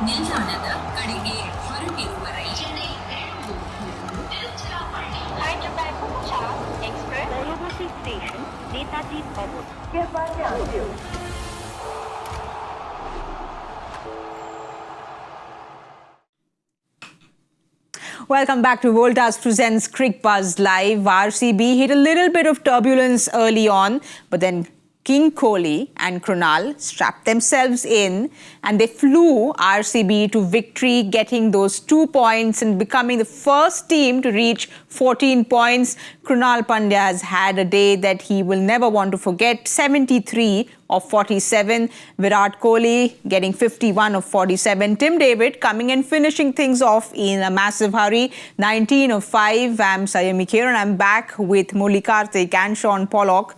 ನಿಲ್ದಾಣದ ಕಡೆಗೆ ಹೊರಟಿರುವರೆ Welcome back to Voltas presents Cricbuzz Live. RCB hit a little bit of turbulence early on, but then King Kohli and Krunal strapped themselves in and they flew RCB to victory, getting those 2 points and becoming the first team to reach 14 points. Krunal Pandya has had a day that he will never want to forget. 73 of 47. Virat Kohli getting 51 of 47. Tim David coming and finishing things off in a massive hurry. 19 of 5. I'm Saiyami Kher and I'm back with Murali Kartik and Shaun Pollock.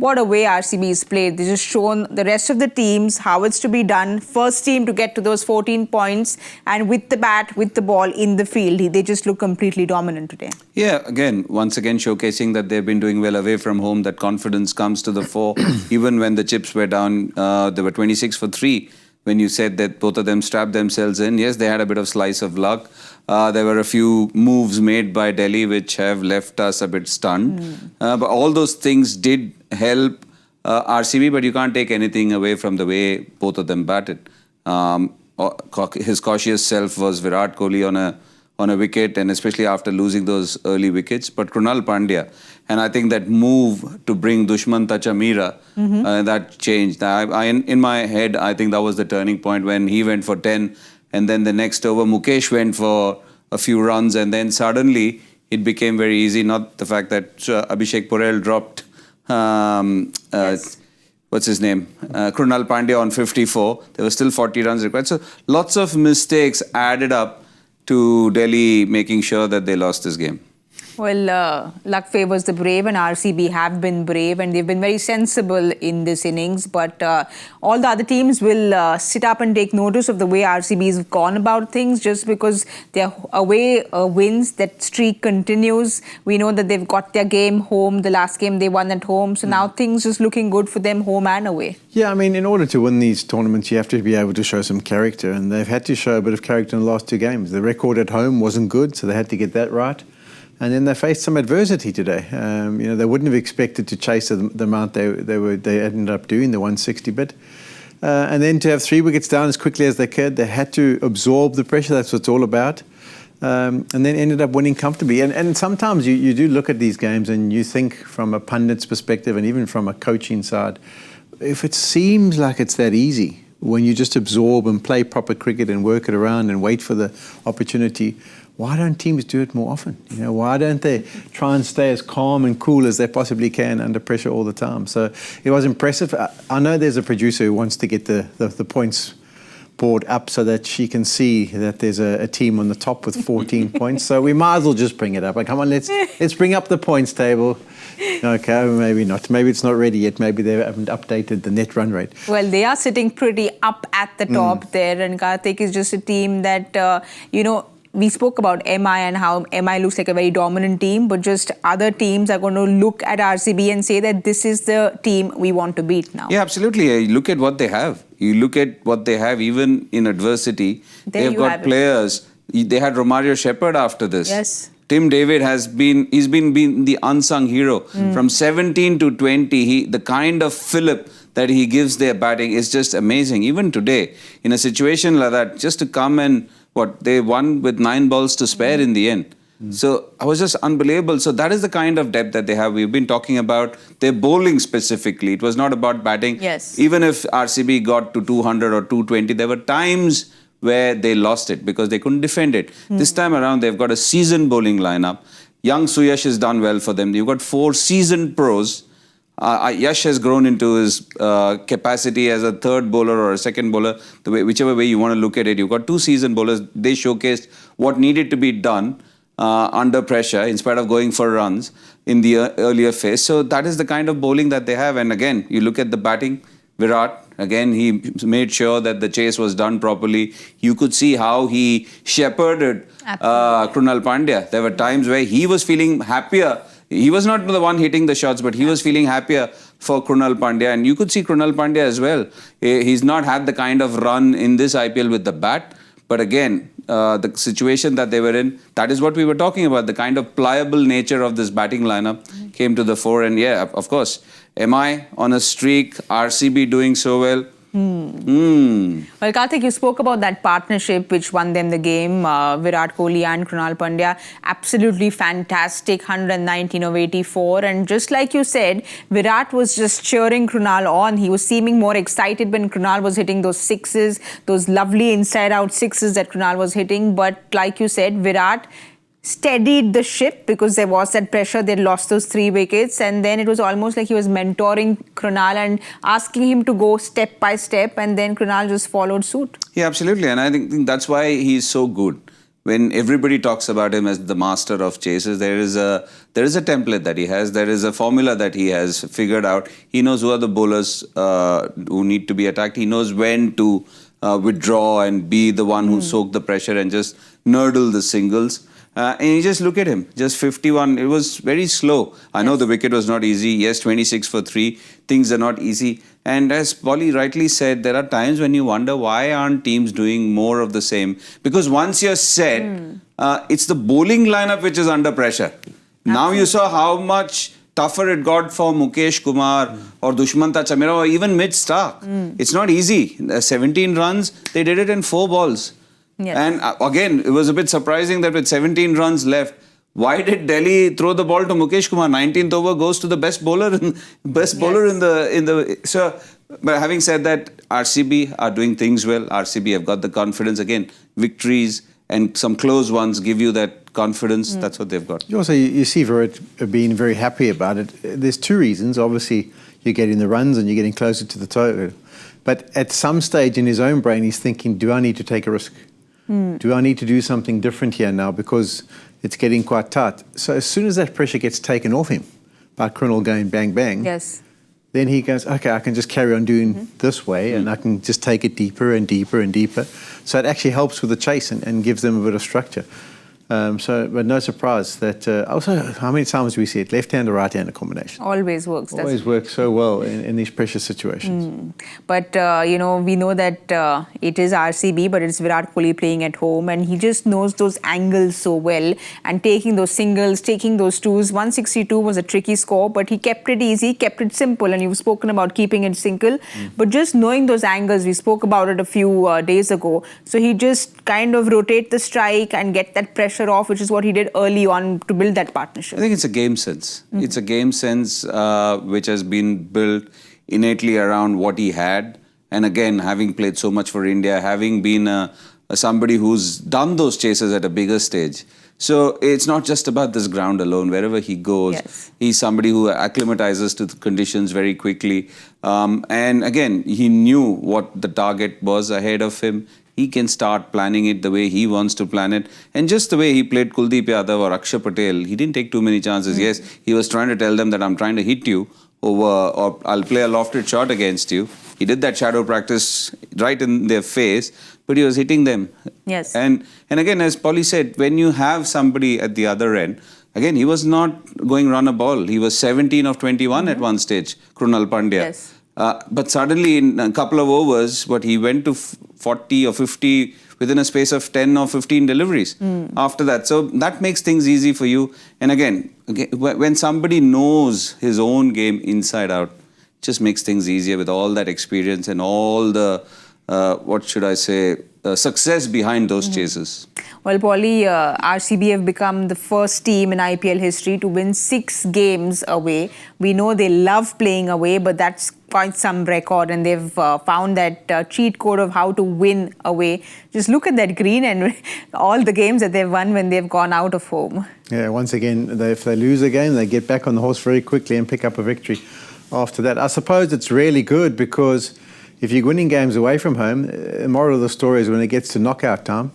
What a way RCB has played. They've just shown the rest of the teams how it's to be done. First team to get to those 14 points. And with the bat, with the ball in the field, they just look completely dominant today. Yeah, once again showcasing that they've been doing well away from home. That confidence comes to the fore. Even when the chips were down, they were 26 for 3. When you said that both of them strapped themselves in, yes, they had a bit of slice of luck. There were a few moves made by Delhi which have left us a bit stunned. But all those things did help RCB, but you can't take anything away from the way both of them batted. His cautious self was Virat Kohli on a wicket, and especially after losing those early wickets. But Krunal Pandya, and I think that move to bring Dushman Tacha Meera, that changed. In my head, I think that was the turning point when he went for 10, and then the next over, Mukesh went for a few runs, and then suddenly it became very easy. Not the fact that Abhishek Porel dropped, what's his name? Krunal Pandya on 54. There were still 40 runs required. So lots of mistakes added up to Delhi making sure that they lost this game. Well, luck favours the brave, and RCB have been brave and they've been very sensible in this innings. But all the other teams will sit up and take notice of the way RCB has gone about things, just because their away wins, that streak continues. We know that they've got their game home. The last game they won at home. So now things just looking good for them home and away. Yeah, I mean, in order to win these tournaments, you have to be able to show some character. And they've had to show a bit of character in the last 2 games. The record at home wasn't good, so they had to get that right. And then they faced some adversity today. They wouldn't have expected to chase the amount they ended up doing, the 160 bit. And then to have 3 wickets down as quickly as they could, they had to absorb the pressure. That's what it's all about. And then ended up winning comfortably. And sometimes you do look at these games and you think from a pundit's perspective and even from a coaching side, if it seems like it's that easy, when you just absorb and play proper cricket and work it around and wait for the opportunity, why don't teams do it more often? Why don't they try and stay as calm and cool as they possibly can under pressure all the time? So it was impressive. I know there's a producer who wants to get the points board up so that she can see that there's a team on the top with 14 points. So we might as well just bring it up. Like, come on, let's bring up the points table. Okay, maybe not. Maybe it's not ready yet. Maybe they haven't updated the net run rate. Well, they are sitting pretty up at the top there, and Kartik is just a team that, we spoke about MI and how MI looks like a very dominant team, but just other teams are going to look at RCB and say that this is the team we want to beat now. Yeah, absolutely. You look at what they have. You look at what they have even in adversity. They've got players. They had Romario Shepherd after this. Yes. Tim David he's been the unsung hero. From 17 to 20, the kind of fillip that he gives their batting is just amazing. Even today, in a situation like that, just to come and they won with 9 balls to spare in the end. So it was just unbelievable. So that is the kind of depth that they have. We've been talking about their bowling specifically. It was not about batting. Yes. Even if RCB got to 200 or 220, there were times where they lost it because they couldn't defend it. This time around, they've got a seasoned bowling lineup. Young Suyash has done well for them. You've got 4 seasoned pros. Yash has grown into his capacity as a third bowler or a second bowler, whichever way you want to look at it. You've got 2 seasoned bowlers. They showcased what needed to be done under pressure in spite of going for runs in the earlier phase. So that is the kind of bowling that they have. And again, you look at the batting, Virat, again, he made sure that the chase was done properly. You could see how he shepherded Krunal Pandya. There were times where he was feeling happier he was not the one hitting the shots, but he was feeling happier for Krunal Pandya. And you could see Krunal Pandya as well. He's not had the kind of run in this IPL with the bat. But again, the situation that they were in, that is what we were talking about. The kind of pliable nature of this batting lineup came to the fore. And yeah, of course, MI on a streak, RCB doing so well. Well, Kartik, you spoke about that partnership which won them the game. Virat Kohli and Krunal Pandya, absolutely fantastic, 119 of 84. And just like you said, Virat was just cheering Krunal on. He was seeming more excited when Krunal was hitting those sixes, those lovely inside-out sixes that Krunal was hitting. But like you said, Virat steadied the ship because there was that pressure. They lost those 3 wickets, and then it was almost like he was mentoring Krunal and asking him to go step by step, and then Krunal just followed suit. Yeah, absolutely. And I think that's why he's so good. When everybody talks about him as the master of chases, there is a template that he has. There is a formula that he has figured out. He knows who are the bowlers who need to be attacked. He knows when to withdraw and be the one who soak the pressure and just nurdle the singles. And you just look at him, just 51. It was very slow. I know the wicket was not easy. Yes, 26 for 3. Things are not easy. And as Polly rightly said, there are times when you wonder why aren't teams doing more of the same? Because once you're set, it's the bowling lineup which is under pressure. Now you saw how much tougher it got for Mukesh Kumar or Dushmanta Chamera or even Mitch Starc. It's not easy. 17 runs, they did it in 4 balls. Yes. And again, it was a bit surprising that with 17 runs left, why did Delhi throw the ball to Mukesh Kumar? 19th over goes to the best bowler in the. So, but having said that, RCB are doing things well. RCB have got the confidence again. Victories and some close ones give you that confidence. That's what they've got. Also, you see Virat being very happy about it. There's 2 reasons. Obviously, you're getting the runs and you're getting closer to the total. But at some stage in his own brain, he's thinking, do I need to take a risk? Do I need to do something different here now because it's getting quite tight? So as soon as that pressure gets taken off him by Krunal going bang, bang, then he goes, okay, I can just carry on doing this way and I can just take it deeper and deeper and deeper. So it actually helps with the chase and gives them a bit of structure. But no surprise that also, how many times do we see it? Left-hand or right-hand combination? Always works. Always works so well in these pressure situations. But, we know that it is RCB, but it's Virat Kohli playing at home, and he just knows those angles so well, and taking those singles, taking those twos. 162 was a tricky score, but he kept it easy, kept it simple, and you've spoken about keeping it single. But just knowing those angles, we spoke about it a few days ago. So he just kind of rotate the strike and get that pressure off, which is what he did early on to build that partnership. I think it's a game sense. It's a game sense which has been built innately around what he had. And again, having played so much for India, having been somebody who's done those chases at a bigger stage. So it's not just about this ground alone. Wherever he goes, he's somebody who acclimatizes to the conditions very quickly. And again, he knew what the target was ahead of him. He can start planning it the way he wants to plan it. And just the way he played Kuldeep Yadav or Akshar Patel, he didn't take too many chances. Yes, he was trying to tell them that I'm trying to hit you over, or I'll play a lofted shot against you. He did that shadow practice right in their face, but he was hitting them. Yes. And again, as Polly said, when you have somebody at the other end, again, he was not going run a ball. He was 17 of 21 at one stage, Krunal Pandya. Yes. But suddenly in a couple of overs, he went to 40 or 50 within a space of 10 or 15 deliveries after that. So that makes things easy for you. And again, when somebody knows his own game inside out, it just makes things easier with all that experience and all the, success behind those chases. Well, Polly, RCB have become the first team in IPL history to win 6 games away. We know they love playing away, but that's quite some record, and they've found that cheat code of how to win away. Just look at that green and all the games that they've won when they've gone out of home. Yeah, once again, if they lose a game, they get back on the horse very quickly and pick up a victory after that. I suppose it's really good because if you're winning games away from home, the moral of the story is when it gets to knockout time,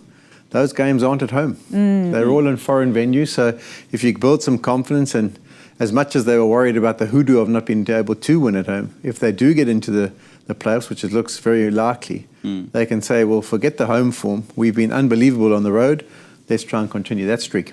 those games aren't at home. They're all in foreign venues. So if you build some confidence, and as much as they were worried about the hoodoo of not being able to win at home, if they do get into the playoffs, which it looks very likely, they can say, well, forget the home form. We've been unbelievable on the road. let's try and continue that streak.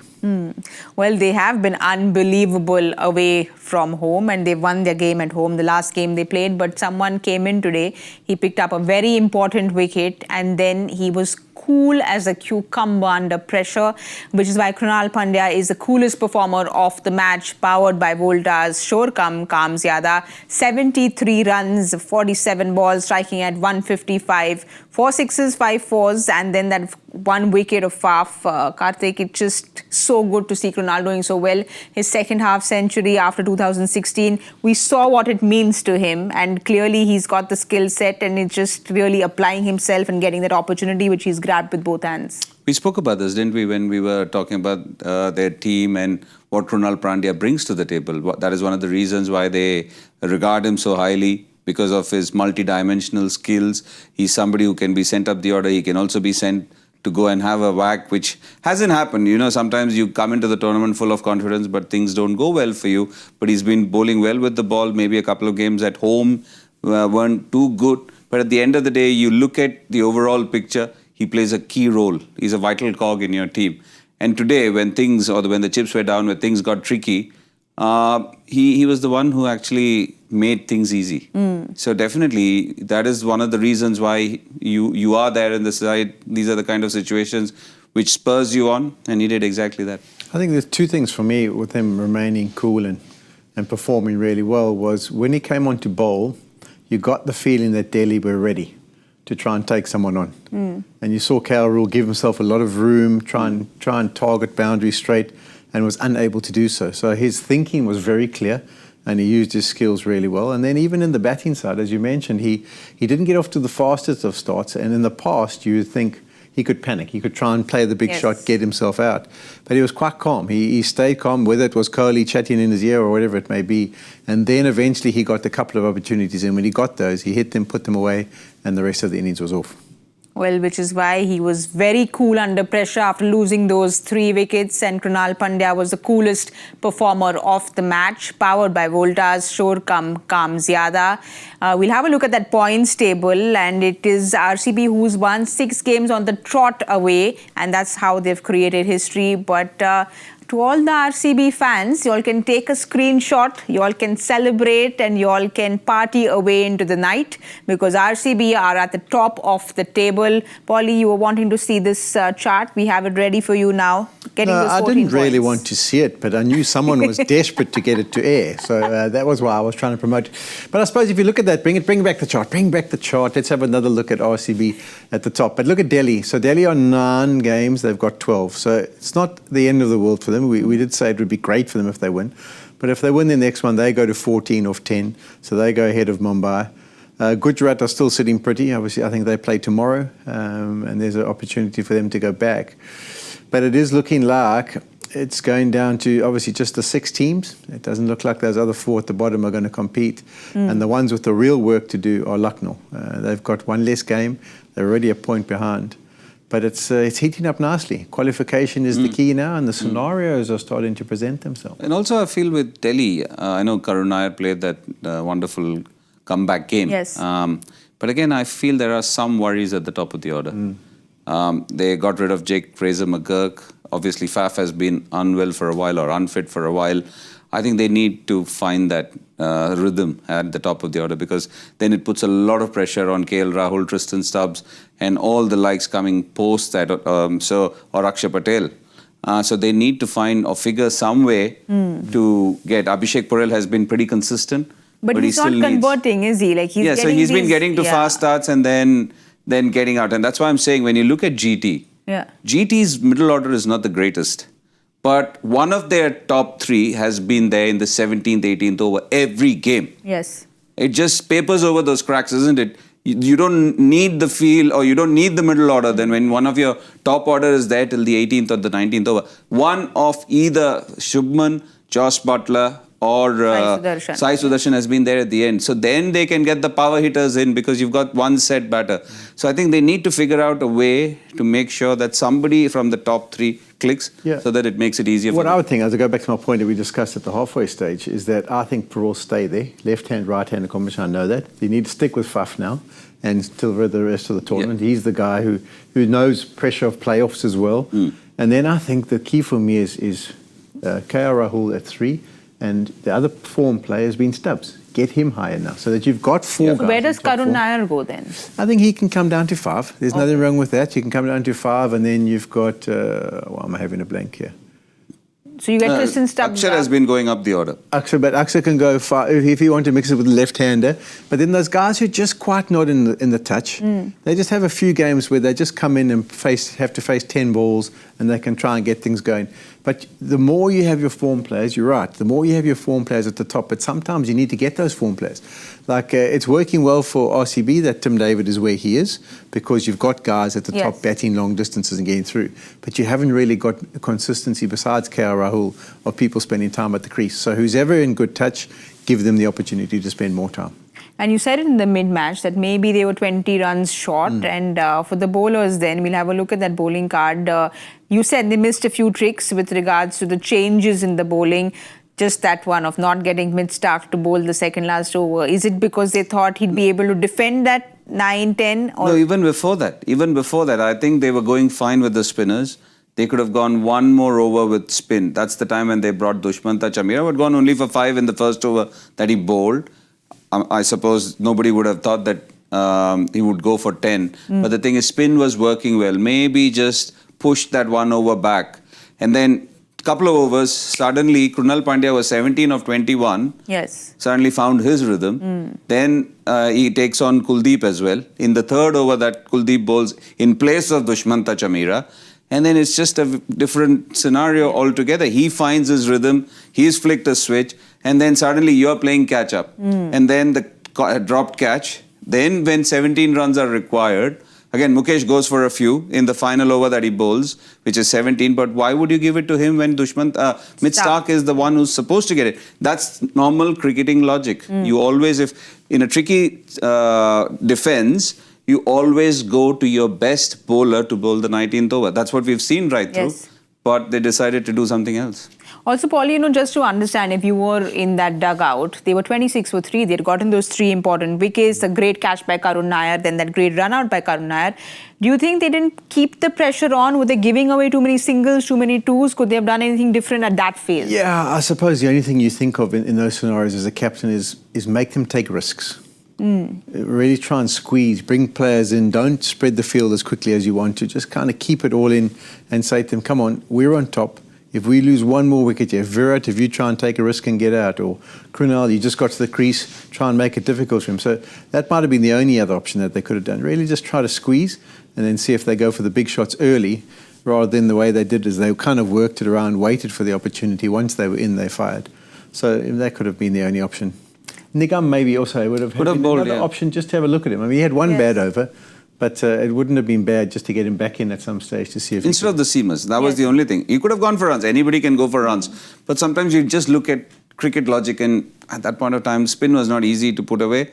Well, they have been unbelievable away from home and they won their game at home, the last game they played. But someone came in today, he picked up a very important wicket and then he was cool as a cucumber under pressure, which is why Krunal Pandya is the coolest performer of the match, powered by Voltas. Shor Kam Zyada, 73 runs, 47 balls, striking at 155, 4 sixes, 5 fours, and then that one wicket of Faf. Kartik, it's just so good to see Krunal doing so well. His second half century after 2016, we saw what it means to him, and clearly he's got the skill set and it's just really applying himself and getting that opportunity which he's grabbed with both hands. We spoke about this, didn't we, when we were talking about their team and what Krunal Pandya brings to the table. That is one of the reasons why they regard him so highly, because of his multi-dimensional skills. He's somebody who can be sent up the order. He can also be sent to go and have a whack, which hasn't happened. You know, sometimes you come into the tournament full of confidence, but things don't go well for you. But he's been bowling well with the ball. Maybe a couple of games at home weren't too good. But at the end of the day, you look at the overall picture, he plays a key role. He's a vital cog in your team. And today, when things, or when the chips were down, when things got tricky, he was the one who actually made things easy. So definitely, that is one of the reasons why you are there in the side. These are the kind of situations which spurs you on, and he did exactly that. I think there's two things for me with him remaining cool and performing really well was when he came on to bowl, you got the feeling that Delhi were ready to try and take someone on. And you saw KL give himself a lot of room, try and target boundaries straight, and was unable to do so. So his thinking was very clear and he used his skills really well. And then even in the batting side, as you mentioned, he didn't get off to the fastest of starts. And in the past, you would think he could panic. He could try and play the big shot, get himself out. But he was quite calm. He stayed calm, whether it was Kohli chatting in his ear or whatever it may be. And then eventually he got a couple of opportunities. And when he got those, he hit them, put them away, and the rest of the innings was off. Well, which is why he was very cool under pressure after losing those 3 wickets, and Krunal Pandya was the coolest performer of the match, powered by Voltas. Shor Kam Zyada. We'll have a look at that points table, and it is RCB who's won 6 games on the trot away, and that's how they've created history. But to all the RCB fans, you all can take a screenshot, you all can celebrate, and you all can party away into the night, because RCB are at the top of the table. Polly, you were wanting to see this chart. We have it ready for you now. I didn't really want to see it, but I knew someone was desperate to get it to air. So that was why I was trying to promote it. But I suppose if you look at that, bring back the chart. Bring back the chart. Let's have another look at RCB at the top. But look at Delhi. So Delhi are 9 games. They've got 12. So it's not the end of the world for them. We did say it would be great for them if they win. But if they win the next one, they go to 14 of 10. So they go ahead of Mumbai. Gujarat are still sitting pretty. Obviously, I think they play tomorrow. And there's an opportunity for them to go back. But it is looking like it's going down to obviously just the 6 teams. It doesn't look like those other 4 at the bottom are going to compete. And the ones with the real work to do are Lucknow. They've got 1 less game. They're already a point behind. But it's heating up nicely. Qualification is the key now, and the scenarios are starting to present themselves. And also I feel with Delhi, I know Karun Nair played that wonderful comeback game. Yes. But again, I feel there are some worries at the top of the order. They got rid of Jake Fraser-McGurk. Obviously, Faf has been unwell for a while or unfit for a while. I think they need to find that rhythm at the top of the order, because then it puts a lot of pressure on KL Rahul, Tristan Stubbs, and all the likes coming post that, or Akshay Patel. So they need to find or figure some way to get. Abhishek Porel has been pretty consistent. But he's not converting, is he? Like so he's been getting to fast starts and then getting out. And that's why I'm saying when you look at GT, GT's middle order is not the greatest. But one of their top 3 has been there in the 17th, 18th over every game. Yes. It just papers over those cracks, isn't it? You don't need the field, or you don't need the middle order. Then when one of your top order is there till the 18th or the 19th over, one of either Shubman, Josh Butler, or Sai Sudarshan has been there at the end. So then they can get the power hitters in, because you've got one set batter. So I think they need to figure out a way to make sure that somebody from the top 3 clicks, so that it makes it easier for them. What I would think, as I go back to my point that we discussed at the halfway stage, is that I think Perrault stay there. Left-hand, right-hand combination, I know that. You need to stick with Faf now and till the rest of the tournament. He's the guy who knows pressure of playoffs as well. And then I think the key for me is KR Rahul at 3, and the other form player has been Stubbs. Get him higher now, so that you've got 4 guys. Where does in top Karun form. Nair go then? I think he can come down to 5. There's nothing wrong with that. You can come down to 5, and then you've got. Well, I'm having a blank here. So you get Tristan Stubbs. Akshar has been going up the order. Akshar can go far if you want to mix it with the left-hander. But then those guys who are just quite not in the touch, they just have a few games where they just come in and have to face 10 balls, and they can try and get things going. But the more you have your form players, you're right, the more you have your form players at the top, but sometimes you need to get those form players. Like it's working well for RCB that Tim David is where he is, because you've got guys at the top batting long distances and getting through. But you haven't really got consistency besides KR Rahul of people spending time at the crease. So who's ever in good touch, give them the opportunity to spend more time. And you said in the mid-match that maybe they were 20 runs short. And for the bowlers then, we'll have a look at that bowling card. You said they missed a few tricks with regards to the changes in the bowling. Just that one of not getting Mid-Stark to bowl the second last over. Is it because they thought he'd be able to defend that 9-10? Or? No, even before that, I think they were going fine with the spinners. They could have gone one more over with spin. That's the time when they brought Dushmantha Chameera, but gone only for 5 in the first over that he bowled. I suppose nobody would have thought that he would go for 10. But the thing is, spin was working well. Maybe just push that 1 over back. And then couple of overs, suddenly Krunal Pandya was 17 of 21. Yes. Suddenly found his rhythm. Then he takes on Kuldeep as well. In the third over that Kuldeep bowls in place of Dushmantha Chameera. And then it's just a different scenario altogether. He finds his rhythm, he's flicked a switch, and then suddenly you're playing catch up. And then the dropped catch. Then when 17 runs are required, again, Mukesh goes for a few in the final over that he bowls, which is 17. But why would you give it to him when Mid-Stark is the one who's supposed to get it? That's normal cricketing logic. You always, if in a tricky defense, you always go to your best bowler to bowl the 19th over. That's what we've seen right through. But they decided to do something else. Also, Paul, just to understand, if you were in that dugout, they were 26 for 3. They'd gotten those 3 important wickets, a great catch by Karun Nair, then that great run out by Karun Nair. Do you think they didn't keep the pressure on? Were they giving away too many singles, too many twos? Could they have done anything different at that phase? Yeah, I suppose the only thing you think of in those scenarios as a captain is make them take risks. Really try and squeeze, bring players in, don't spread the field as quickly as you want to. Just kind of keep it all in and say to them, come on, we're on top. If we lose one more wicket here, Virat, if you try and take a risk and get out, or Krunal, you just got to the crease, try and make it difficult for him. So that might have been the only other option that they could have done. Really just try to squeeze and then see if they go for the big shots early, rather than the way they did is they kind of worked it around, waited for the opportunity. Once they were in, they fired. So that could have been the only option. Nigam maybe also would have had another option just to have a look at him. I mean, he had one bad over, but it wouldn't have been bad just to get him back in at some stage to see if instead of the seamers, that was the only thing. He could have gone for runs. Anybody can go for runs. But sometimes you just look at cricket logic, and at that point of time, spin was not easy to put away.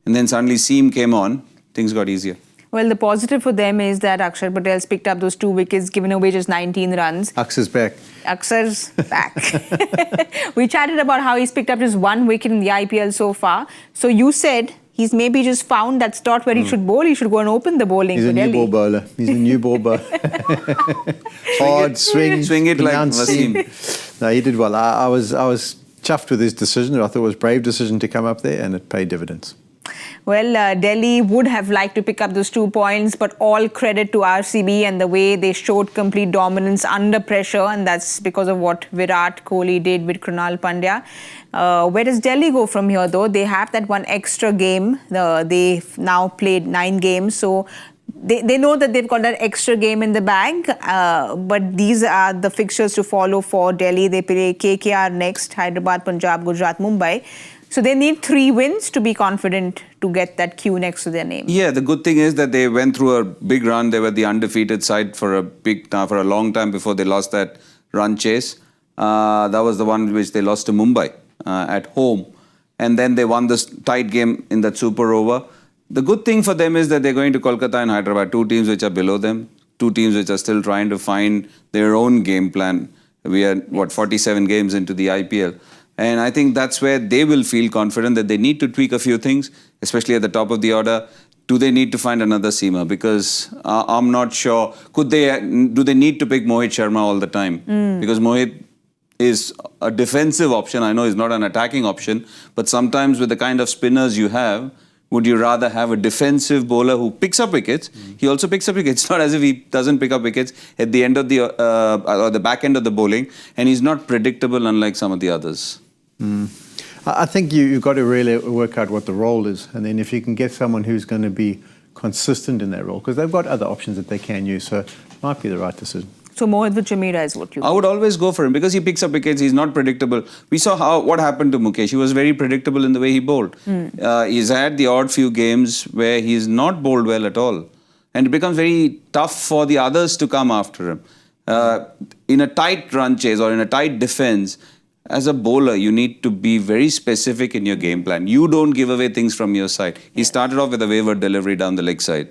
And then suddenly seam came on, things got easier. Well, the positive for them is that Akshar Patel's picked up those 2 wickets, given away just 19 runs. Akshar's back. Akshar's back. We chatted about how he's picked up just 1 wicket in the IPL so far. So you said he's maybe just found that slot where he should bowl. He should go and open the bowling. He's a new ball bowler. He's a new ball bowler. Hard swing it like Wasim. No, he did well. I was chuffed with his decision. I thought it was a brave decision to come up there, and it paid dividends. Well, Delhi would have liked to pick up those 2 points, but all credit to RCB and the way they showed complete dominance under pressure, and that's because of what Virat Kohli did with Krunal Pandya. Where does Delhi go from here, though? They have that one extra game. They've now played 9 games, so they know that they've got that extra game in the bag, but these are the fixtures to follow for Delhi. They play KKR next, Hyderabad, Punjab, Gujarat, Mumbai. So they need 3 wins to be confident to get that Q next to their name. Yeah, the good thing is that they went through a big run. They were the undefeated side for a long time before they lost that run chase. That was the one which they lost to Mumbai at home. And then they won this tight game in that super over. The good thing for them is that they're going to Kolkata and Hyderabad, 2 teams which are below them, 2 teams which are still trying to find their own game plan. We are, 47 games into the IPL. And I think that's where they will feel confident that they need to tweak a few things, especially at the top of the order. do they need to find another seamer? Because I'm not sure. Do they need to pick Mohit Sharma all the time? Because Mohit is a defensive option. I know he's not an attacking option, but sometimes with the kind of spinners you have, would you rather have a defensive bowler who picks up wickets? He also picks up wickets. It's not as if he doesn't pick up wickets at the end of the or the back end of the bowling, and he's not predictable unlike some of the others. I think you've got to really work out what the role is, and then if you can get someone who's going to be consistent in that role, because they've got other options that they can use, so it might be the right decision. So Mohit with Jamira is what you I would always go for him because he picks up wickets. He's not predictable. We saw what happened to Mukesh. He was very predictable in the way he bowled. He's had the odd few games where he's not bowled well at all. And it becomes very tough for the others to come after him. In a tight run chase or in a tight defense, as a bowler, you need to be very specific in your game plan. You don't give away things from your side. He started off with a wayward delivery down the leg side.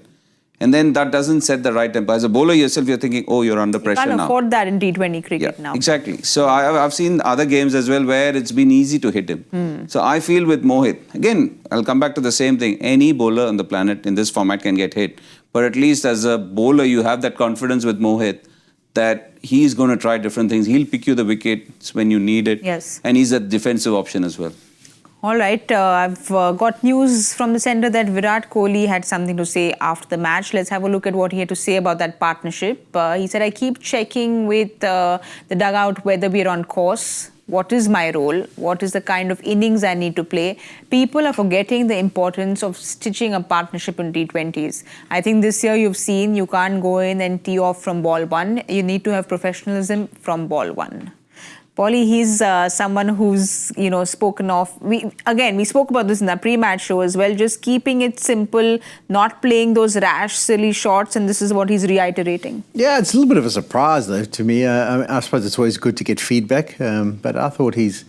And then that doesn't set the right tempo. As a bowler yourself, you're thinking, oh, you're under pressure now. You can't afford that in T20 cricket now. Exactly. So I've seen other games as well where it's been easy to hit him. So I feel with Mohit, again, I'll come back to the same thing. Any bowler on the planet in this format can get hit. But at least as a bowler, you have that confidence with Mohit that he's going to try different things. He'll pick you the wickets when you need it. Yes. And he's a defensive option as well. All right, I've got news from the centre that Virat Kohli had something to say after the match. Let's have a look at what he had to say about that partnership. He said, I keep checking with the dugout whether we're on course. What is my role? What is the kind of innings I need to play? People are forgetting the importance of stitching a partnership in T20s. I think this year you've seen you can't go in and tee off from ball one. You need to have professionalism from ball one. Polly, he's someone who's, spoken of. We spoke about this in the pre-match show as well, just keeping it simple, not playing those rash, silly shots, and this is what he's reiterating. Yeah, it's a little bit of a surprise, though, to me. I suppose it's always good to get feedback, but I thought he's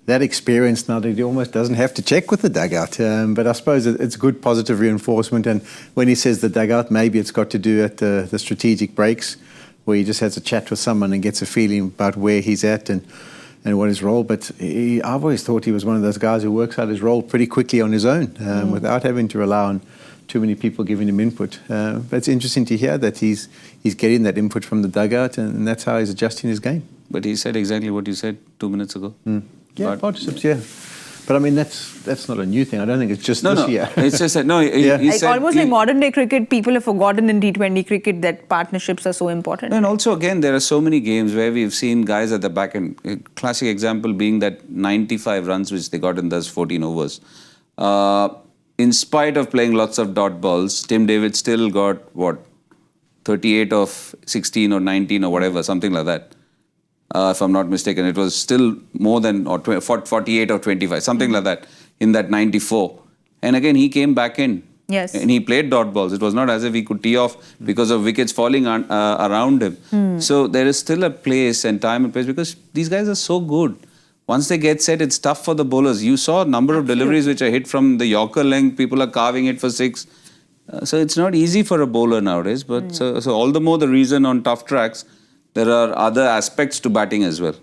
that experienced now that he almost doesn't have to check with the dugout. But I suppose it's good positive reinforcement, and when he says the dugout, maybe it's got to do at the strategic breaks, where he just has a chat with someone and gets a feeling about where he's at and what his role. But I've always thought he was one of those guys who works out his role pretty quickly on his own without having to rely on too many people giving him input. But it's interesting to hear that he's getting that input from the dugout, and that's how he's adjusting his game. But he said exactly what you said 2 minutes ago. Yeah, partnerships, yeah. But I mean, that's not a new thing. I don't think it's just this year. It's just that, he said, almost like modern day cricket, people have forgotten in T20 cricket that partnerships are so important. And also, again, there are so many games where we've seen guys at the back end. A classic example being that 95 runs which they got in those 14 overs. In spite of playing lots of dot balls, Tim David still got, 38 of 16 or 19 or whatever, something like that. If I'm not mistaken, it was still more than 48 or 25, something like that, in that 94. And again, he came back in. Yes. And he played dot balls. It was not as if he could tee off because of wickets falling around him. So there is still a place and time and place because these guys are so good. Once they get set, it's tough for the bowlers. You saw a number of deliveries which are hit from the Yorker length. People are carving it for 6. So it's not easy for a bowler nowadays. But so all the more the reason on tough tracks, there are other aspects to batting as well.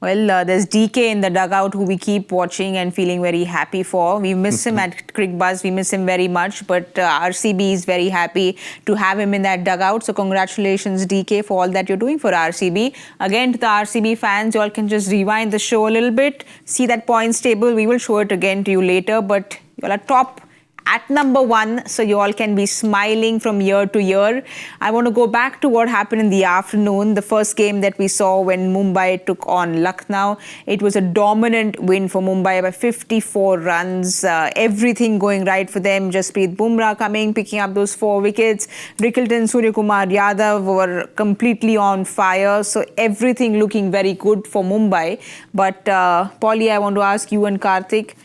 Well, there's DK in the dugout who we keep watching and feeling very happy for. We miss him at Cricbuzz. We miss him very much. But RCB is very happy to have him in that dugout. So congratulations, DK, for all that you're doing for RCB. Again, to the RCB fans, you all can just rewind the show a little bit. See that points table. We will show it again to you later. But you all are top at number 1, so you all can be smiling from year to year. I want to go back to what happened in the afternoon, the first game that we saw when Mumbai took on Lucknow. It was a dominant win for Mumbai by 54 runs. Everything going right for them. Jasprit Bumrah coming, picking up those 4 wickets. Rickleton, Suryakumar Yadav were completely on fire. So everything looking very good for Mumbai. But Polly, I want to ask you and Kartik,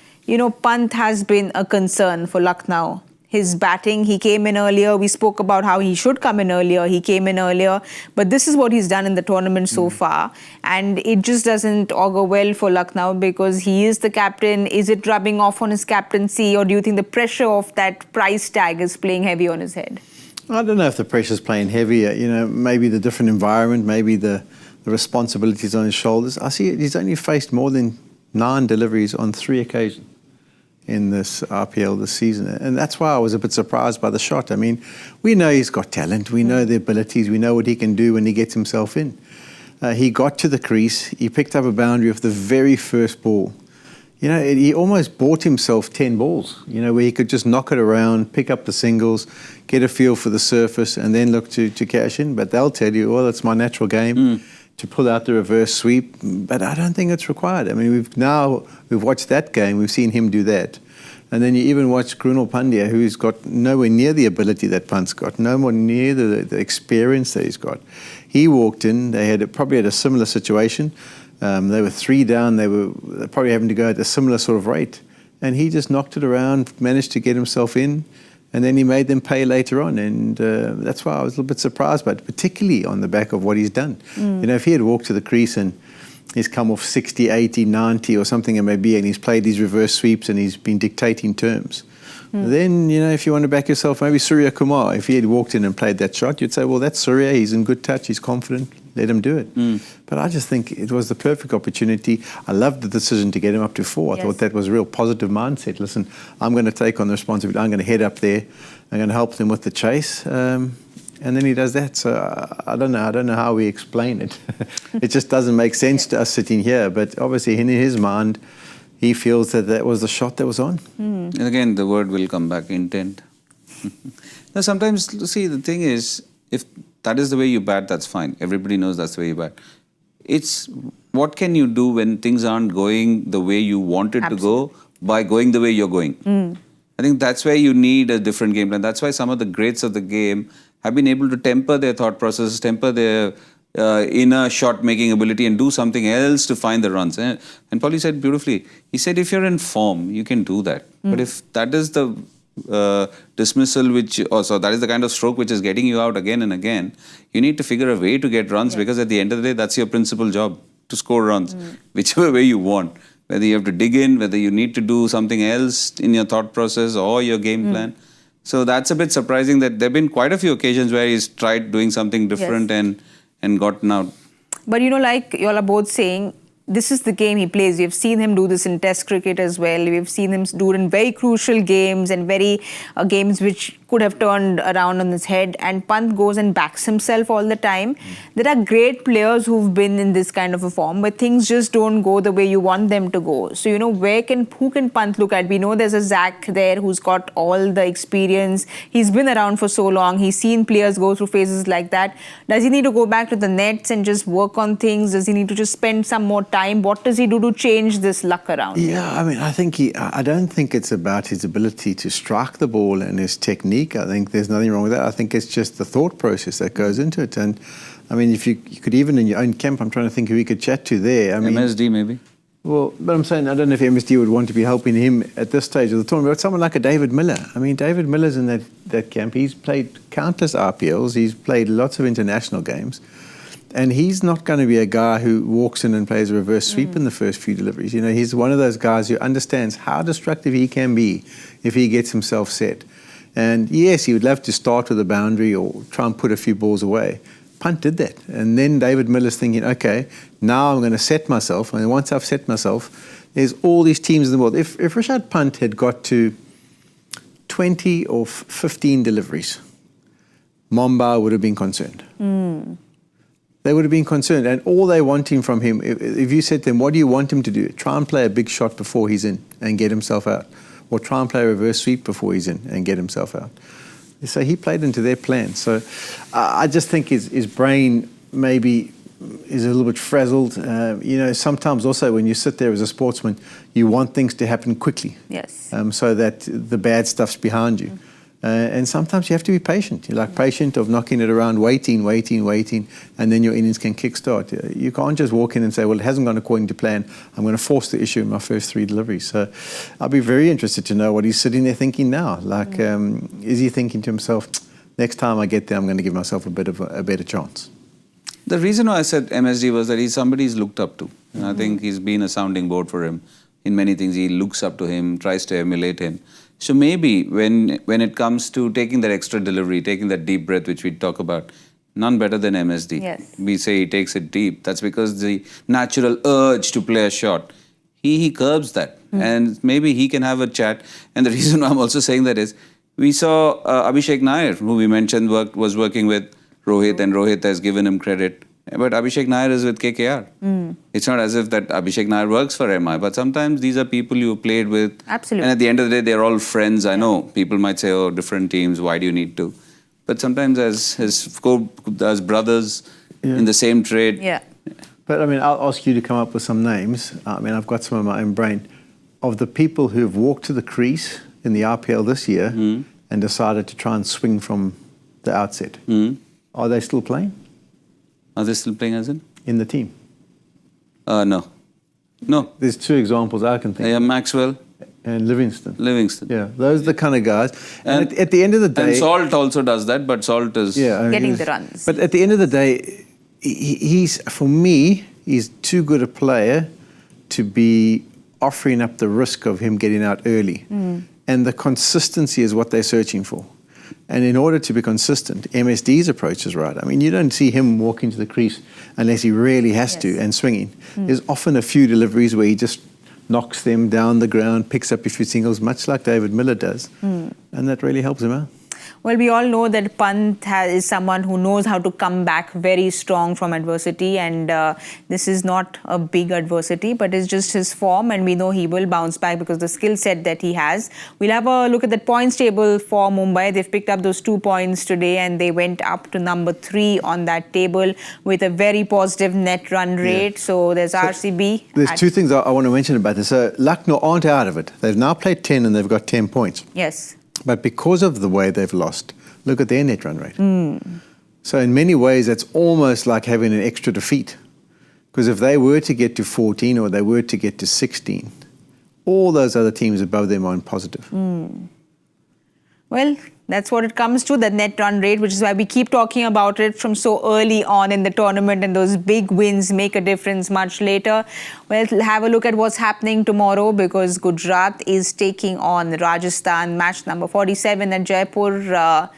Pant has been a concern for Lucknow. His batting, he came in earlier. We spoke about how he should come in earlier. He came in earlier. But this is what he's done in the tournament so far. And it just doesn't augur well for Lucknow because he is the captain. Is it rubbing off on his captaincy? Or do you think the pressure of that price tag is playing heavy on his head? I don't know if the pressure's playing heavy. Maybe the different environment, maybe the responsibilities on his shoulders. I see he's only faced more than 9 deliveries on 3 occasions. in this RPL this season. And that's why I was a bit surprised by the shot. I mean, we know he's got talent. We know the abilities. We know what he can do when he gets himself in. He got to the crease. He picked up a boundary off the very first ball. You know, he almost bought himself 10 balls, you know, where he could just knock it around, pick up the singles, get a feel for the surface, and then look to cash in. But they'll tell you, well, it's my natural game to pull out the reverse sweep. But I don't think it's required. I mean, we've watched that game. We've seen him do that. And then you even watch Krunal Pandya, who's got nowhere near the ability that Pant's got, nowhere near the experience that he's got. He walked in. They probably had a similar situation. They were 3 down. They were probably having to go at a similar sort of rate. And he just knocked it around, managed to get himself in, and then he made them pay later on. And that's why I was a little bit surprised by it, particularly on the back of what he's done. You know, if he had walked to the crease and he's come off 60, 80, 90 or something it may be, and he's played these reverse sweeps and he's been dictating terms, then, you know, if you want to back yourself, maybe Surya Kumar, if he had walked in and played that shot, you'd say, well, that's Surya, he's in good touch, he's confident, let him do it. But I just think it was the perfect opportunity. I loved the decision to get him up to 4. I thought that was a real positive mindset. Listen, I'm going to take on the responsibility, I'm going to head up there, I'm going to help them with the chase. And then he does that. So I don't know how we explain it. It just doesn't make sense to us sitting here. But obviously in his mind, he feels that was the shot that was on. And again, the word will come back, intent. Now, sometimes, see, the thing is, if that is the way you bat, that's fine. Everybody knows that's the way you bat. It's what can you do when things aren't going the way you want it to go by going the way you're going. I think that's where you need a different game plan. That's why some of the greats of the game have been able to temper their thought processes, temper their inner shot-making ability and do something else to find the runs. And Paulie said beautifully, he said, if you're in form, you can do that. But if that is the dismissal that is the kind of stroke which is getting you out again and again, you need to figure a way to get runs because at the end of the day, that's your principal job, to score runs, whichever way you want. Whether you have to dig in, whether you need to do something else in your thought process or your game plan. So that's a bit surprising that there have been quite a few occasions where he's tried doing something different and gotten out. But you know, like you all are both saying, this is the game he plays. We've seen him do this in Test cricket as well. We've seen him do it in very crucial games and very games which could have turned around on his head. And Pant goes and backs himself all the time. There are great players who've been in this kind of a form, but things just don't go the way you want them to go. So, you know, who can Pant look at? We know there's a Zach there who's got all the experience. He's been around for so long. He's seen players go through phases like that. Does he need to go back to the nets and just work on things? Does he need to just spend some more time? What does he do to change this luck around? Yeah, I mean, I don't think it's about his ability to strike the ball and his technique. I think there's nothing wrong with that. I think it's just the thought process that goes into it. And I mean, if you could even in your own camp, I'm trying to think who he could chat to there. I mean, MSD maybe? Well, but I'm saying I don't know if MSD would want to be helping him at this stage of the tournament. But someone like a David Miller. I mean, David Miller's in that camp. He's played countless RPLs. He's played lots of international games. And he's not going to be a guy who walks in and plays a reverse sweep in the first few deliveries. You know, he's one of those guys who understands how destructive he can be if he gets himself set. And yes, he would love to start with a boundary or try and put a few balls away. Pant did that. And then David Miller's thinking, okay, now I'm going to set myself. And once I've set myself, there's all these teams in the world. If Rishabh Pant had got to 20 or 15 deliveries, Mumbai would have been concerned. They would have been concerned. And all they're wanting from him, if you said to them, what do you want him to do? Try and play a big shot before he's in and get himself out. Or try and play a reverse sweep before he's in and get himself out. So he played into their plan. So I just think his brain maybe is a little bit frazzled. You know, sometimes also when you sit there as a sportsman, you want things to happen quickly. Yes. So that the bad stuff's behind you. And sometimes you have to be patient. You're like patient of knocking it around, waiting, and then your innings can kickstart. You can't just walk in and say, well, it hasn't gone according to plan. I'm going to force the issue in my first 3 deliveries. So I'll be very interested to know what he's sitting there thinking now. Like, is he thinking to himself, next time I get there, I'm going to give myself a better chance? The reason why I said MSD was that he's somebody he's looked up to. And I think he's been a sounding board for him. In many things, he looks up to him, tries to emulate him. So maybe when it comes to taking that extra delivery, taking that deep breath, which we talk about, none better than MSD. Yes. We say he takes it deep. That's because the natural urge to play a shot, he curbs that. And maybe he can have a chat. And the reason I'm also saying that is, we saw Abhishek Nair, who we mentioned was working with Rohit, and Rohit has given him credit. But Abhishek Nair is with KKR. It's not as if that Abhishek Nair works for MI, but sometimes these are people you played with. Absolutely. And at the end of the day, they're all friends. I know people might say, oh, different teams, why do you need to? But sometimes as brothers in the same trade. Yeah. But I mean, I'll ask you to come up with some names. I mean, I've got some in my own brain of the people who've walked to the crease in the RPL this year and decided to try and swing from the outset. Are they still playing? Are they still playing as in? In the team? No. No. There's two examples I can think of. Yeah, Maxwell. And Livingston. Livingston. Yeah, those are the kind of guys. And at the end of the day... And Salt also does that, but Salt is... Getting the runs. But at the end of the day, for me, he's too good a player to be offering up the risk of him getting out early. And the consistency is what they're searching for. And in order to be consistent, MSD's approach is right. I mean, you don't see him walking to the crease unless he really has to and swinging. There's often a few deliveries where he just knocks them down the ground, picks up a few singles, much like David Miller does. And that really helps him out. Well, we all know that Pant is someone who knows how to come back very strong from adversity, and this is not a big adversity, but it's just his form, and we know he will bounce back because the skill set that he has. We'll have a look at the points table for Mumbai. They've picked up those 2 points today, and they went up to number 3 on that table with a very positive net run rate. So there's RCB. There's two things I want to mention about this. So Lucknow aren't out of it. They've now played 10 and they've got 10 points. Yes. But because of the way they've lost, look at their net run rate. So in many ways, that's almost like having an extra defeat. Because if they were to get to 14 or they were to get to 16, all those other teams above them are in positive. Well, that's what it comes to, the net run rate, which is why we keep talking about it from so early on in the tournament, and those big wins make a difference much later. Well, have a look at what's happening tomorrow, because Gujarat is taking on Rajasthan, match number 47 at Jaipur.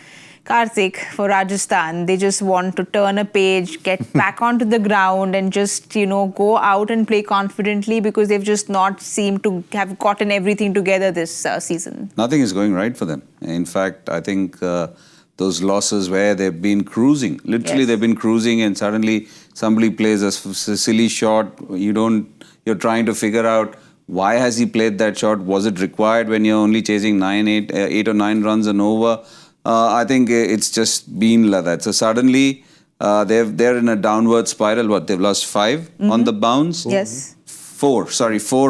Kartik, for Rajasthan, they just want to turn a page, get back onto the ground and just, go out and play confidently, because they've just not seemed to have gotten everything together this season. Nothing is going right for them. In fact, I think those losses where they've been cruising, literally they've been cruising, and suddenly somebody plays a silly shot. You're trying to figure out, why has he played that shot? Was it required when you're only chasing 8 or 9 runs an over? I think it's just been like that. So suddenly they're in a downward spiral. They've lost 5 on the bounce? Yes. 4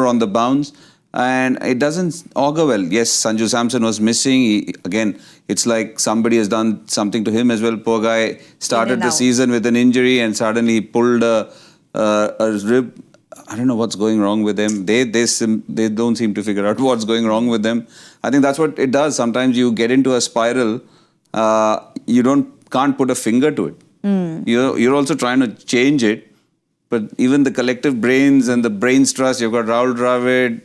on the bounce. And it doesn't augur well. Yes, Sanju Samson was missing. Again, it's like somebody has done something to him as well. Poor guy started the season with an injury and suddenly pulled a rib. I don't know what's going wrong with them. They don't seem to figure out what's going wrong with them. I think that's what it does. Sometimes you get into a spiral, you can't put a finger to it. You're also trying to change it, but even the collective brains and the brains trust, you've got Rahul Dravid,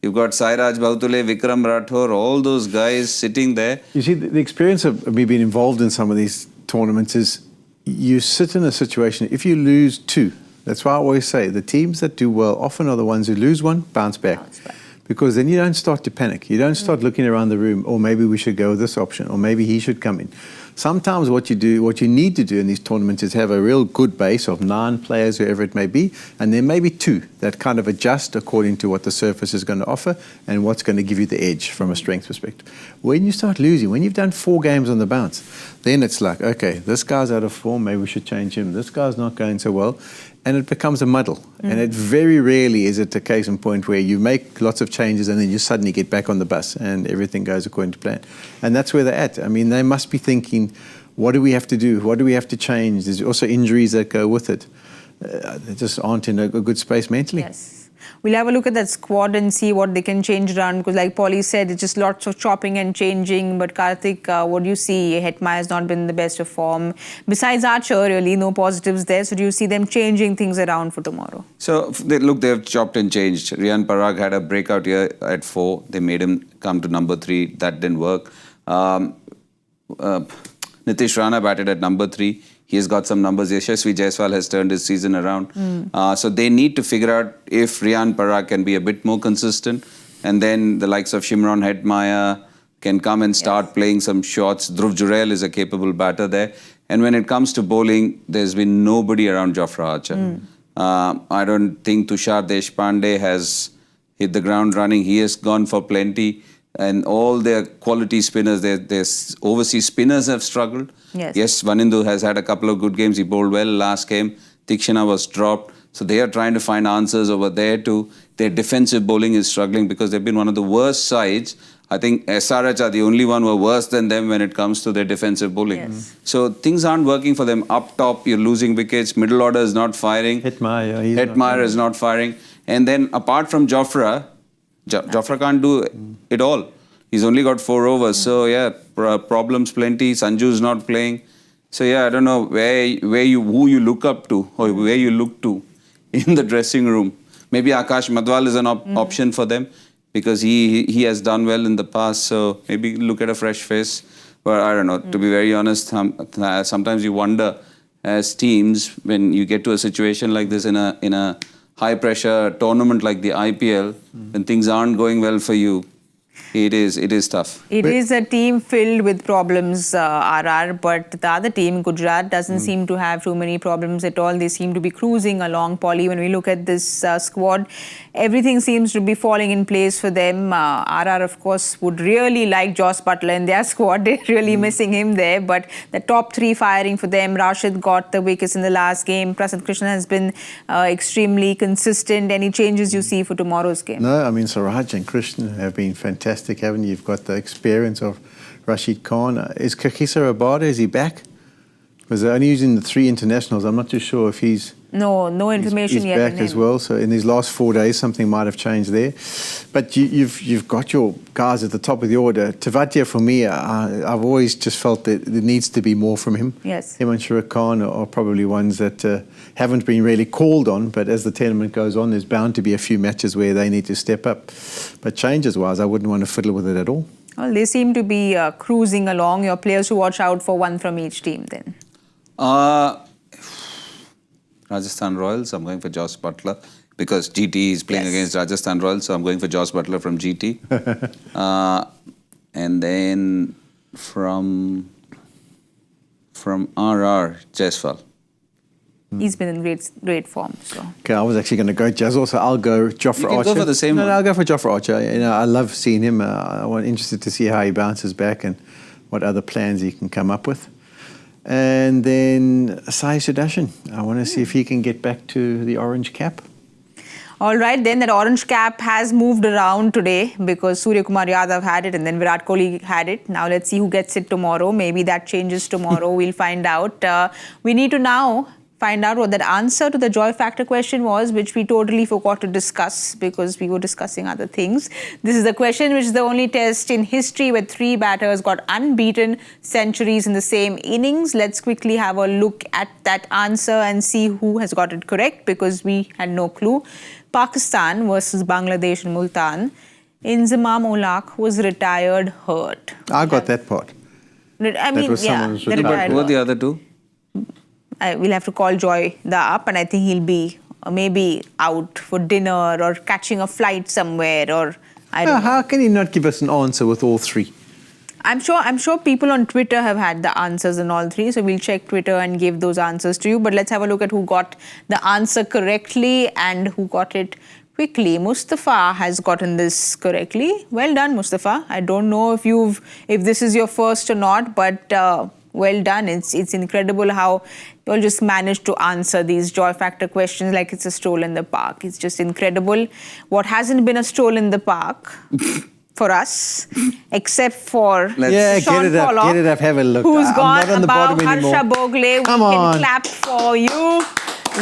you've got Sairaj Bhautule, Vikram Rathore, all those guys sitting there. You see, the experience of me being involved in some of these tournaments is you sit in a situation, if you lose 2, that's why I always say the teams that do well often are the ones who lose 1, bounce back. Because then you don't start to panic. You don't start looking around the room, or maybe we should go with this option, or maybe he should come in. Sometimes what you need to do in these tournaments is have a real good base of 9 players, whoever it may be, and then maybe 2 that kind of adjust according to what the surface is going to offer and what's going to give you the edge from a strength perspective. When you start losing, when you've done 4 games on the bounce, then it's like, okay, this guy's out of form, maybe we should change him. This guy's not going so well. And it becomes a muddle. And it very rarely is it a case in point where you make lots of changes and then you suddenly get back on the bus and everything goes according to plan. And that's where they're at. I mean, they must be thinking, what do we have to do? What do we have to change? There's also injuries that go with it. They just aren't in a good space mentally. Yes. We'll have a look at that squad and see what they can change around, because like Polly said, it's just lots of chopping and changing. But Kartik, what do you see? Hetmai has not been the best of form. Besides Archer, really, no positives there. So do you see them changing things around for tomorrow? So, they've chopped and changed. Riyan Parag had a breakout here at 4. They made him come to number 3. That didn't work. Nitish Rana batted at number 3. He has got some numbers. Yashasvi Jaiswal has turned his season around. So they need to figure out if Riyan Parag can be a bit more consistent. And then the likes of Shimron Hetmyer can come and start playing some shots. Dhruv Jurel is a capable batter there. And when it comes to bowling, there's been nobody around Jofra Archer. I don't think Tushar Deshpande has hit the ground running. He has gone for plenty. And all their quality spinners, their overseas spinners have struggled. Yes, Vanindu has had a couple of good games. He bowled well last game. Tikshana was dropped. So they are trying to find answers over there too. Their defensive bowling is struggling because they've been one of the worst sides. I think SRH are the only one who are worse than them when it comes to their defensive bowling. So things aren't working for them. Up top, you're losing wickets. Middle order is not firing. Hetmyer is not firing. And then apart from Jofra, Jofra can't do it all. He's only got 4 overs. So yeah, problems plenty. Sanju's not playing. So yeah, I don't know who you look up to or where you look to in the dressing room. Maybe Akash Madwal is an option for them because he has done well in the past. So maybe look at a fresh face. But I don't know. To be very honest, sometimes you wonder as teams when you get to a situation like this in a high pressure tournament like the IPL, when things aren't going well for you, it is tough. It is a team filled with problems, RR, but the other team, Gujarat, doesn't seem to have too many problems at all. They seem to be cruising along, Polly. When we look at this squad, everything seems to be falling in place for them. RR, of course, would really like Joss Butler in their squad. They're really missing him there. But the top 3 firing for them. Rashid got the wickets in the last game. Prasanth Krishna has been extremely consistent. Any changes you see for tomorrow's game? No, I mean, Siraj and Krishna have been fantastic, haven't you? You've got the experience of Rashid Khan. Is Kakisa Rabada, is he back? Because they're only using the 3 internationals. I'm not too sure if he's... No information he's yet. He's back as well. So in these last 4 days, something might have changed there. But you've got your guys at the top of the order. Tewatia, for me, I've always just felt that there needs to be more from him. Yes. Him and Shrek Khan are probably ones that haven't been really called on. But as the tournament goes on, there's bound to be a few matches where they need to step up. But changes-wise, I wouldn't want to fiddle with it at all. Well, they seem to be cruising along. Your players to watch out for, one from each team then. Rajasthan Royals, I'm going for Joss Butler because GT is playing against Rajasthan Royals, so I'm going for Joss Butler from GT. And then from RR, Jaiswal. He's been in great form. So. Okay, I was actually going to go Jazzle, so I'll go Jofra Archer. You can go for the same one. No, I'll go for Jofra Archer. You know, I love seeing him. I'm interested to see how he bounces back and what other plans he can come up with. And then Sai Sudarshan. I want to see if he can get back to the orange cap. All right, then that orange cap has moved around today because Surya Kumar Yadav had it and then Virat Kohli had it. Now let's see who gets it tomorrow. Maybe that changes tomorrow. We'll find out. We need to now find out what that answer to the joy factor question was, which we totally forgot to discuss because we were discussing other things. This is the question which is the only test in history where 3 batters got unbeaten centuries in the same innings. Let's quickly have a look at that answer and see who has got it correct because we had no clue. Pakistan versus Bangladesh in Multan. Inzamam-ul-Haq was retired hurt. I got that part. I mean, the retired. What were the other 2? We'll have to call Joy up and I think he'll be maybe out for dinner or catching a flight somewhere or I don't know. How can he not give us an answer with all 3? I'm sure people on Twitter have had the answers in all 3, so we'll check Twitter and give those answers to you. But let's have a look at who got the answer correctly and who got it quickly. Mustafa has gotten this correctly. Well done, Mustafa. I don't know if this is your first or not, but well done. It's incredible how you all just managed to answer these joy factor questions like it's a stroll in the park. It's just incredible. What hasn't been a stroll in the park for us, except for Shaun Pollock, get it up, have a look. Who's gone not on the above bottom anymore. Harsha Bogle. Come we on. can clap for you.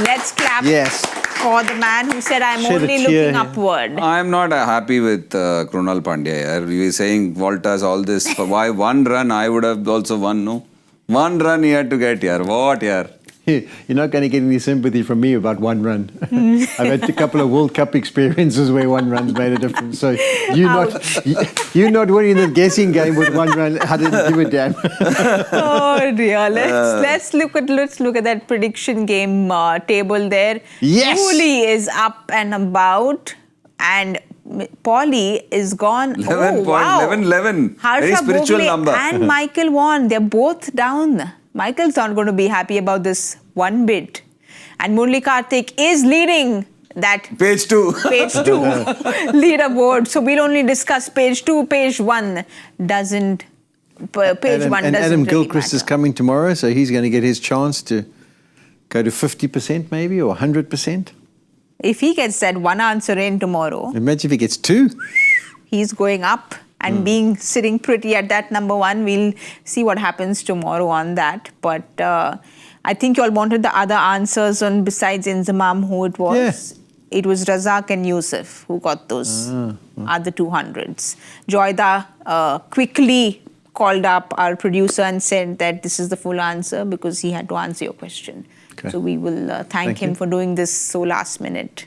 Let's clap for the man who said, I'm only looking upward. I'm not happy with Krunal Pandya. We were saying Voltas, all this. Why 1 run? I would have also won, no? 1 run he had to get here. What here? You're not going to get any sympathy from me about one run. I've had a couple of World Cup experiences where one run's made a difference. So you're not winning the guessing game with one run. I didn't give a damn. Oh dear. Let's look at that prediction game table there. Yes. Kohli is up and about, and Polly is gone. 11. Very Harsha spiritual Bhogle number. and Michael Vaughan, they're both down. Michael's not going to be happy about this one bit. And Murali Kartik is leading that Page 2. leaderboard. So we'll only discuss page 2. Page 1 doesn't. Adam Gilchrist is coming tomorrow, so he's going to get his chance to go to 50% maybe, or 100%. If he gets that one answer in tomorrow, Imagine if he gets 2. he's going up and sitting pretty at that number 1. We'll see what happens tomorrow on that. But I think you all wanted the other answers on besides Inzamam, who it was. Yeah. It was Razak and Yusuf who got those other 200s. Joyda quickly called up our producer and said that this is the full answer because he had to answer your question. Okay. So we will thank him you. for doing this so last minute.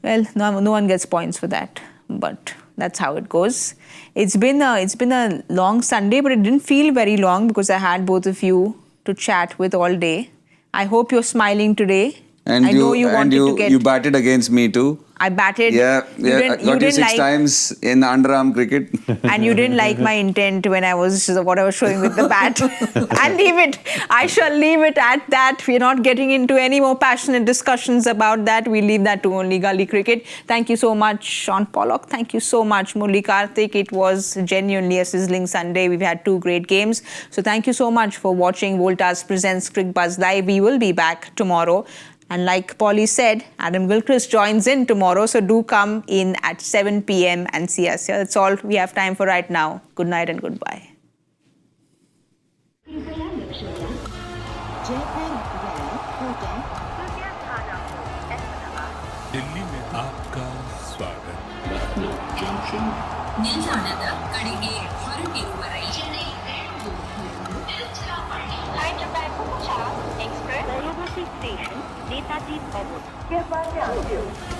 Well, no one gets points for that, but that's how it goes. It's been a long Sunday, but it didn't feel very long because I had both of you to chat with all day. I hope you're smiling today. And I know you wanted to get. You batted against me too. I batted. Yeah, I got you 6 like, times in underarm cricket. And you didn't like my intent when I was showing with the bat. And leave it. I shall leave it at that. We're not getting into any more passionate discussions about that. We leave that to only gully cricket. Thank you so much, Shaun Pollock. Thank you so much, Murali Kartik. It was genuinely a sizzling Sunday. We've had 2 great games. So thank you so much for watching Voltas Presents Cricbuzz Live. We will be back tomorrow. And like Polly said, Adam Gilchrist joins in tomorrow. So do come in at 7 p.m. and see us here. That's all we have time for right now. Good night and goodbye. Delhi में आपका स्वागत ನಿಲ್ದಾಣದ ಕಡೆಗೆ ಹೊರಟಿರುವವರೇ Hyderabad Express, Bengaluru Station, Netaji Bhavan.